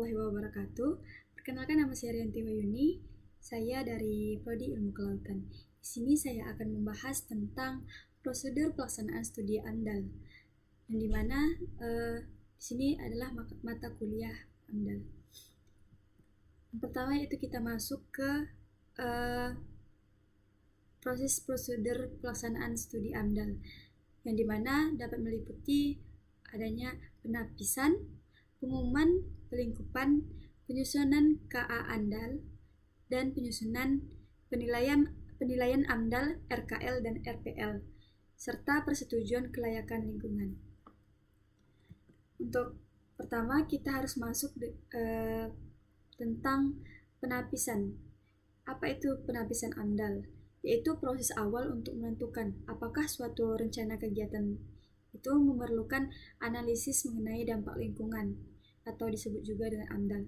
warahmatullahi wabarakatuh. Perkenalkan, nama saya Rianti Wayuni. Saya dari Prodi Ilmu Kelautan. Di sini saya akan membahas tentang prosedur pelaksanaan studi AMDAL, yang dimana di sini adalah mata kuliah AMDAL. Yang pertama yaitu kita masuk ke proses prosedur pelaksanaan studi AMDAL, yang dimana dapat meliputi adanya penapisan, pengumuman pelingkupan, penyusunan KA AMDAL, dan penyusunan penilaian AMDAL, RKL, dan RPL, serta persetujuan kelayakan lingkungan. Untuk pertama kita harus masuk tentang penapisan. Apa itu penapisan AMDAL? Yaitu proses awal untuk menentukan apakah suatu rencana kegiatan itu memerlukan analisis mengenai dampak lingkungan, atau disebut juga dengan AMDAL.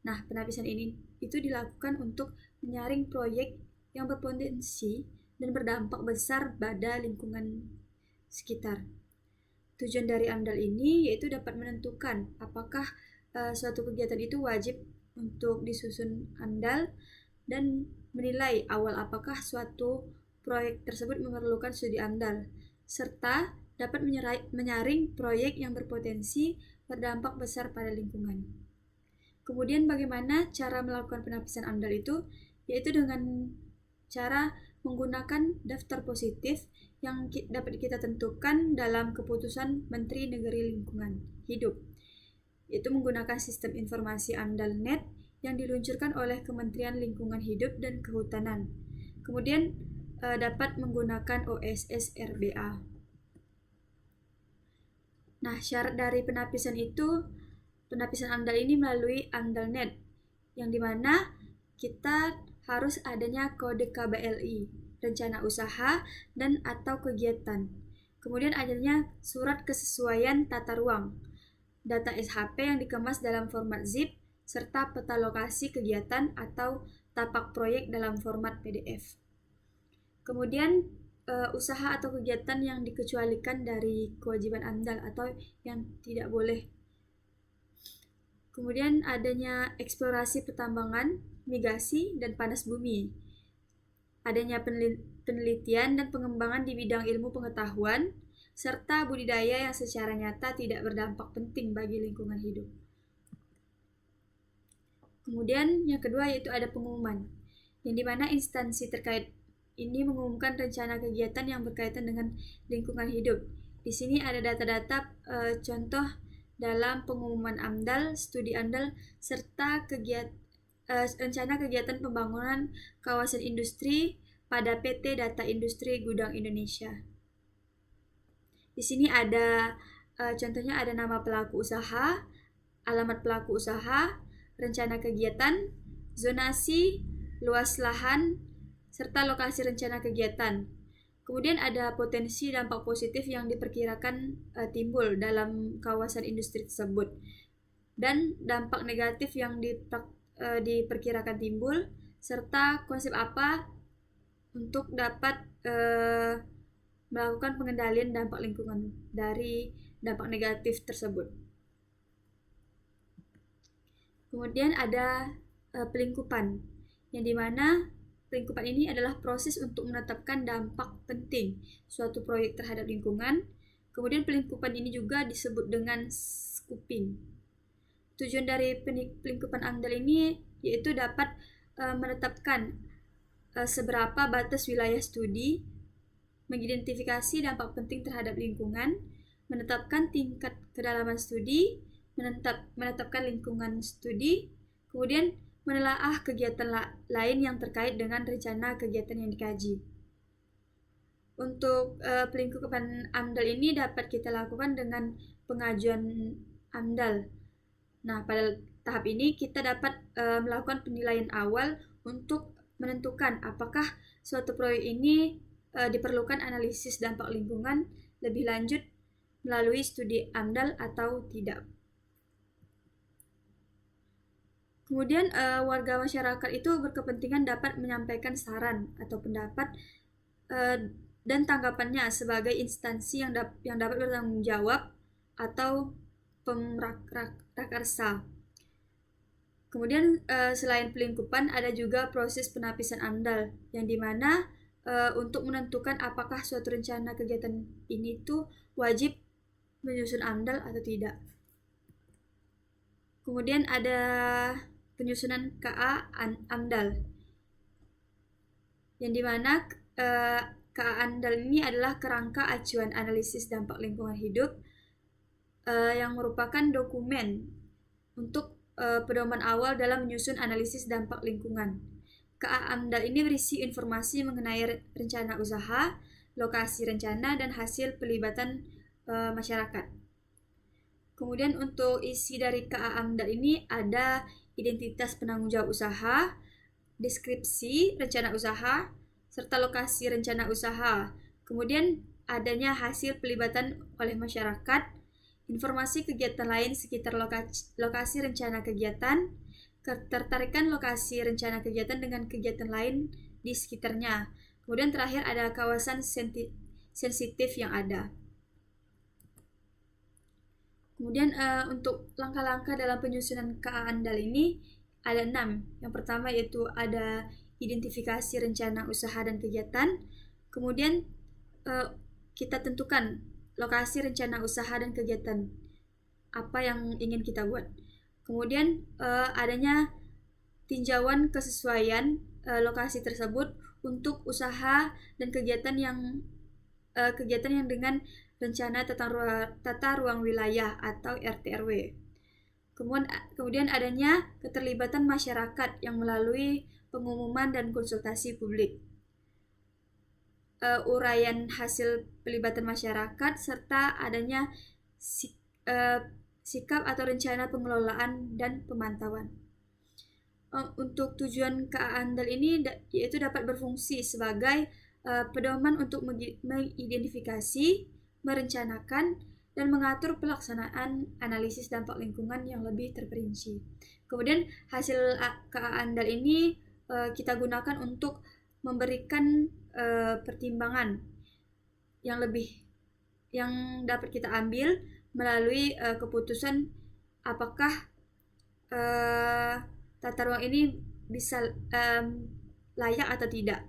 Nah, penapisan ini itu dilakukan untuk menyaring proyek yang berpotensi dan berdampak besar pada lingkungan sekitar. Tujuan dari AMDAL ini yaitu dapat menentukan apakah suatu kegiatan itu wajib untuk disusun AMDAL dan menilai awal apakah suatu proyek tersebut memerlukan studi AMDAL, serta dapat menyaring proyek yang berpotensi berdampak besar pada lingkungan. Kemudian bagaimana cara melakukan penapisan AMDAL itu? Yaitu dengan cara menggunakan daftar positif yang dapat kita tentukan dalam keputusan Menteri Negeri Lingkungan Hidup, yaitu menggunakan sistem informasi AMDAL.net yang diluncurkan oleh Kementerian Lingkungan Hidup dan Kehutanan. Kemudian dapat menggunakan OSS RBA. Nah, syarat dari penapisan AMDAL ini melalui AMDAL.net, yang dimana kita harus adanya kode KBLI, rencana usaha dan atau kegiatan. Kemudian adanya surat kesesuaian tata ruang, data SHP yang dikemas dalam format zip, serta peta lokasi kegiatan atau tapak proyek dalam format PDF. Kemudian usaha atau kegiatan yang dikecualikan dari kewajiban AMDAL atau yang tidak boleh. Kemudian adanya eksplorasi pertambangan, migrasi, dan panas bumi. Adanya penelitian dan pengembangan di bidang ilmu pengetahuan, serta budidaya yang secara nyata tidak berdampak penting bagi lingkungan hidup. Kemudian yang kedua yaitu ada pengumuman, yang dimana instansi terkait ini mengumumkan rencana kegiatan yang berkaitan dengan lingkungan hidup. Di sini ada data-data contoh dalam pengumuman AMDAL, studi AMDAL, serta rencana kegiatan pembangunan kawasan industri pada PT Data Industri Gudang Indonesia. Di sini ada contohnya ada nama pelaku usaha, alamat pelaku usaha, rencana kegiatan, zonasi, luas lahan, serta lokasi rencana kegiatan. Kemudian ada potensi dampak positif yang diperkirakan timbul dalam kawasan industri tersebut, dan dampak negatif yang diperkirakan timbul, serta konsep apa untuk dapat melakukan pengendalian dampak lingkungan dari dampak negatif tersebut. Kemudian ada pelingkupan, yang dimana pelingkupan ini adalah proses untuk menetapkan dampak penting suatu proyek terhadap lingkungan. Kemudian pelingkupan ini juga disebut dengan scoping. Tujuan dari pelingkupan AMDAL ini yaitu dapat menetapkan seberapa batas wilayah studi, mengidentifikasi dampak penting terhadap lingkungan, menetapkan tingkat kedalaman studi, menetapkan lingkungan studi, kemudian menelaah kegiatan lain yang terkait dengan rencana kegiatan yang dikaji. Untuk pelingkupan AMDAL ini dapat kita lakukan dengan pengajuan AMDAL. Nah, pada tahap ini kita dapat melakukan penilaian awal untuk menentukan apakah suatu proyek ini diperlukan analisis dampak lingkungan lebih lanjut melalui studi AMDAL atau tidak. Kemudian warga masyarakat itu berkepentingan dapat menyampaikan saran atau pendapat dan tanggapannya sebagai instansi yang dapat bertanggung jawab atau pemrakarsa. Kemudian selain pelingkupan ada juga proses penapisan AMDAL yang dimana untuk menentukan apakah suatu rencana kegiatan ini tuh wajib menyusun AMDAL atau tidak. Kemudian ada penyusunan KA AMDAL yang dimana KA AMDAL ini adalah kerangka acuan analisis dampak lingkungan hidup yang merupakan dokumen untuk pedoman awal dalam menyusun analisis dampak lingkungan. KA AMDAL ini berisi informasi mengenai rencana usaha, lokasi rencana, dan hasil pelibatan masyarakat. Kemudian untuk isi dari KA AMDAL ini ada identitas penanggung jawab usaha, deskripsi rencana usaha, serta lokasi rencana usaha. Kemudian adanya hasil pelibatan oleh masyarakat, informasi kegiatan lain sekitar lokasi rencana kegiatan, ketertarikan lokasi rencana kegiatan dengan kegiatan lain di sekitarnya. Kemudian terakhir ada kawasan sensitif yang ada. Kemudian untuk langkah-langkah dalam penyusunan KA AMDAL ini ada 6. Yang pertama yaitu ada identifikasi rencana usaha dan kegiatan. Kemudian kita tentukan lokasi rencana usaha dan kegiatan apa yang ingin kita buat. Kemudian adanya tinjauan kesesuaian lokasi tersebut untuk usaha dan kegiatan yang dengan rencana tata ruang wilayah atau RT/RW. Kemudian adanya keterlibatan masyarakat yang melalui pengumuman dan konsultasi publik. Uraian hasil pelibatan masyarakat serta adanya sikap atau rencana pengelolaan dan pemantauan. Untuk tujuan KA AMDAL ini yaitu dapat berfungsi sebagai pedoman untuk mengidentifikasi, merencanakan, dan mengatur pelaksanaan analisis dampak lingkungan yang lebih terperinci. Kemudian hasil KA AMDAL ini kita gunakan untuk memberikan pertimbangan yang dapat kita ambil melalui keputusan apakah tata ruang ini bisa layak atau tidak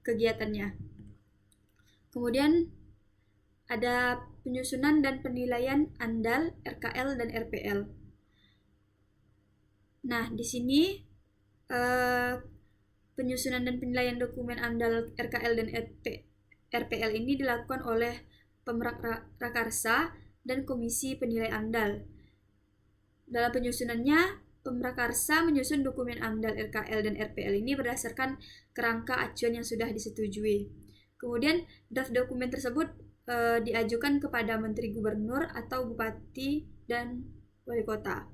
kegiatannya. Kemudian ada penyusunan dan penilaian AMDAL, RKL, dan RPL. Nah, di sini penyusunan dan penilaian dokumen AMDAL, RKL, dan RPL ini dilakukan oleh Pemrakarsa dan Komisi Penilai AMDAL. Dalam penyusunannya, Pemrakarsa menyusun dokumen AMDAL, RKL, dan RPL ini berdasarkan kerangka acuan yang sudah disetujui. Kemudian draft dokumen tersebut diajukan kepada Menteri Gubernur atau Bupati dan Wali Kota.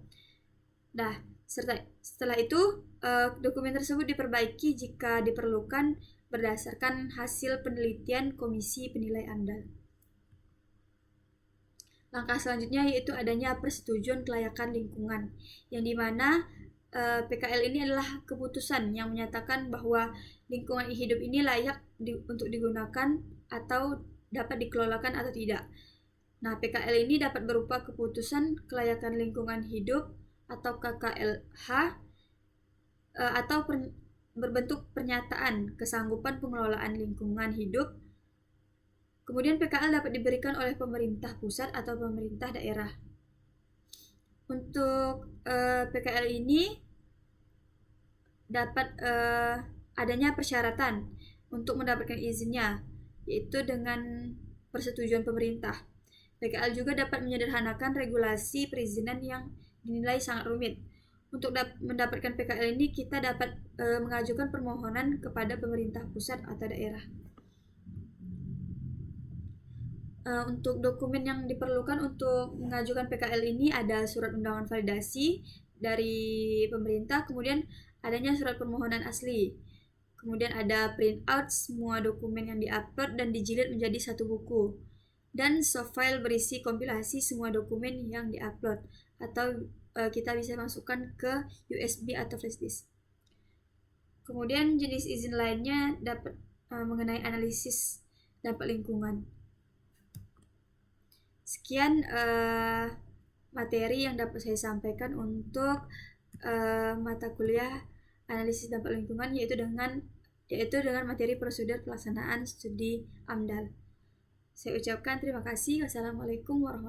Nah, setelah itu dokumen tersebut diperbaiki jika diperlukan berdasarkan hasil penelitian Komisi Penilai AMDAL. Langkah selanjutnya yaitu adanya persetujuan kelayakan lingkungan, yang dimana PKL ini adalah keputusan yang menyatakan bahwa lingkungan hidup ini layak untuk digunakan atau dapat dikelolakan atau tidak. Nah, PKL ini dapat berupa keputusan kelayakan lingkungan hidup atau KKLH atau berbentuk pernyataan kesanggupan pengelolaan lingkungan hidup. Kemudian PKL dapat diberikan oleh pemerintah pusat atau pemerintah daerah. Untuk PKL ini dapat adanya persyaratan untuk mendapatkan izinnya, yaitu dengan persetujuan pemerintah. PKL juga dapat menyederhanakan regulasi perizinan yang dinilai sangat rumit. Untuk mendapatkan PKL ini kita dapat mengajukan permohonan kepada pemerintah pusat atau daerah. Untuk dokumen yang diperlukan untuk mengajukan PKL ini ada surat undangan validasi dari pemerintah, kemudian adanya surat permohonan asli, kemudian ada print out semua dokumen yang diupload dan dijilid menjadi satu buku, dan soft file berisi kompilasi semua dokumen yang diupload, atau kita bisa masukkan ke USB atau flash disk. Kemudian jenis izin lainnya dapat mengenai analisis dampak lingkungan. Sekian materi yang dapat saya sampaikan untuk mata kuliah analisis dampak lingkungan, yaitu dengan materi prosedur pelaksanaan studi AMDAL. Saya ucapkan terima kasih. Wassalamualaikum warahmatullahi wabarakatuh.